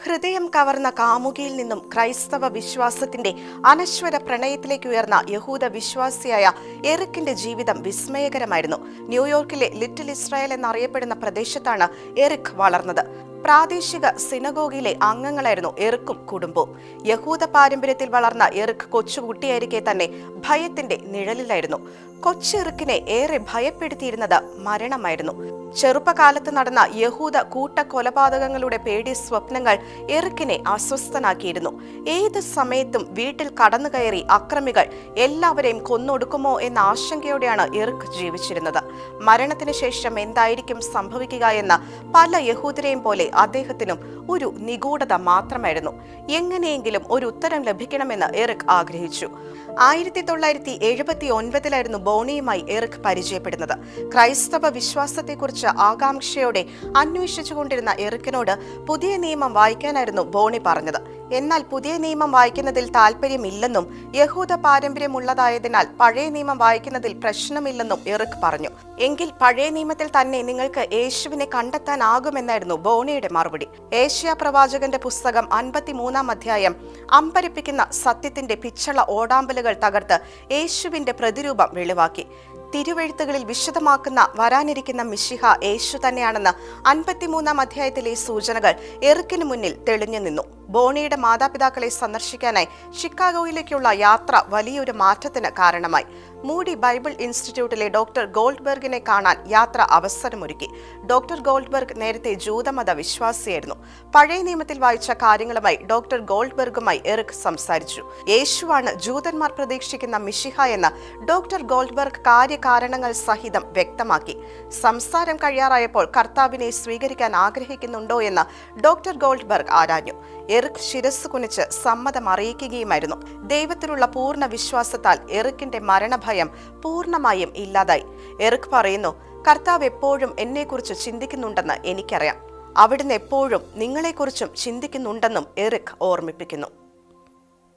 ഹൃദയം കവർന്ന കാമുകിയിൽ നിന്നും ക്രൈസ്തവ വിശ്വാസത്തിന്റെ അനശ്വര പ്രണയത്തിലേക്ക് ഉയർന്ന യഹൂദ വിശ്വാസിയായ എറിക്കിന്റെ ജീവിതം വിസ്മയകരമായിരുന്നു. ന്യൂയോർക്കിലെ ലിറ്റിൽ ഇസ്രായേൽ എന്നറിയപ്പെടുന്ന പ്രദേശത്താണ് എറിക് വളർന്നത്. പ്രാദേശിക സിനഗോഗിലെ അംഗങ്ങളായിരുന്നു എറിക്കും കുടുംബവും. യഹൂദ പാരമ്പര്യത്തിൽ വളർന്ന എറിക് കൊച്ചുകുട്ടിയായിരിക്കെ തന്നെ ഭയത്തിന്റെ നിഴലിലായിരുന്നു. കൊച്ചെറിക്കിനെ ഏറെ ഭയപ്പെടുത്തിയിരുന്നത് മരണമായിരുന്നു. ചെറുപ്പകാലത്ത് നടന്ന യഹൂദ കൂട്ടക്കൊലപാതകങ്ങളുടെ പേടി സ്വപ്നങ്ങൾ എറിക്കിനെ അസ്വസ്ഥനാക്കിയിരുന്നു. ഏത് സമയത്തും വീട്ടിൽ കടന്നുകയറി അക്രമികൾ എല്ലാവരെയും കൊന്നൊടുക്കുമോ എന്ന ആശങ്കയോടെയാണ് എറിക് ജീവിച്ചിരുന്നത്. മരണത്തിന് ശേഷം എന്തായിരിക്കും സംഭവിക്കുക എന്ന പല യഹൂദരെയും പോലെ അദ്ദേഹത്തിനും ഒരു നിഗൂഢത മാത്രമായിരുന്നു. എങ്ങനെയെങ്കിലും ഒരു ഉത്തരം ലഭിക്കണമെന്ന് എറിക് ആഗ്രഹിച്ചു. 1979 ബോണിയുമായി എറിക് പരിചയപ്പെടുന്നത്. ക്രൈസ്തവ വിശ്വാസത്തെക്കുറിച്ച് ആകാംക്ഷയോടെ അന്വേഷിച്ചുകൊണ്ടിരുന്ന എറിക്കിനോട് പുതിയ നിയമം വായിക്കാനായിരുന്നു ബോണി പറഞ്ഞത്. എന്നാൽ പുതിയ നിയമം വായിക്കുന്നതിൽ താല്പര്യമില്ലെന്നും യഹൂദ പാരമ്പര്യമുള്ളതായതിനാൽ പഴയ നിയമം വായിക്കുന്നതിൽ പ്രശ്നമില്ലെന്നും എറിക് പറഞ്ഞു. എങ്കിൽ പഴയ നിയമത്തിൽ തന്നെ നിങ്ങൾക്ക് യേശുവിനെ കണ്ടെത്താനാകുമെന്നായിരുന്നു ബോണിയുടെ മറുപടി. ഏഷ്യാ പ്രവാചകന്റെ പുസ്തകം 53 അധ്യായം അമ്പരപ്പിക്കുന്ന സത്യത്തിന്റെ പിച്ചള ഓടാമ്പലുകൾ തകർത്ത് യേശുവിന്റെ പ്രതിരൂപം വെളിവാക്കി. തിരുവെഴുത്തുകളിൽ വിശദമാക്കുന്ന വരാനിരിക്കുന്ന മിശിഹ യേശു തന്നെയാണെന്ന് 53 അധ്യായത്തിലെ സൂചനകൾ എറിക്കിന് മുന്നിൽ തെളിഞ്ഞു നിന്നു. ബോണിയുടെ മാതാപിതാക്കളെ സന്ദർശിക്കാനായി ഷിക്കാഗോയിലേക്കുള്ള യാത്ര വലിയൊരു മാറ്റത്തിന് കാരണമായി. മൂഡി ബൈബിൾ ഇൻസ്റ്റിറ്റ്യൂട്ടിലെ ഡോക്ടർ ഗോൾഡ്ബർഗിനെ കാണാൻ യാത്ര അവസരമൊരുക്കി. ഡോക്ടർ ഗോൾഡ്ബർഗ് നേരത്തെ ജൂതമത വിശ്വാസിയായിരുന്നു. പഴയ നിയമത്തിൽ വായിച്ച കാര്യങ്ങളുമായി ഡോക്ടർ ഗോൾഡ്ബർഗുമായി എറിക് സംസാരിച്ചു. യേശുവാണ് ജൂതന്മാർ പ്രതീക്ഷിക്കുന്ന മിശിഹ എന്ന് ഡോക്ടർ ഗോൾഡ്ബർഗ് കാര്യകാരണങ്ങൾ സഹിതം വ്യക്തമാക്കി. സംസാരം കഴിയാറായപ്പോൾ കർത്താവിനെ സ്വീകരിക്കാൻ ആഗ്രഹിക്കുന്നുണ്ടോ എന്ന് ഡോക്ടർ ഗോൾഡ്ബർഗ് ആരാഞ്ഞു. എറിക് ശിരസ് കുനിച്ച് സമ്മതം അറിയിക്കുകയുമായിരുന്നു. ദൈവത്തിലുള്ള പൂർണ്ണ വിശ്വാസത്താൽ എറിക്കിന്റെ മരണഭയം പൂർണ്ണമായും ഇല്ലാതായി. എറിക് പറയുന്നു, കർത്താവ് എപ്പോഴും എന്നെക്കുറിച്ച് ചിന്തിക്കുന്നുണ്ടെന്ന് എനിക്കറിയാം. അവിടുന്ന് എപ്പോഴും നിങ്ങളെക്കുറിച്ചും ചിന്തിക്കുന്നുണ്ടെന്നും എറിക് ഓർമ്മിപ്പിക്കുന്നു.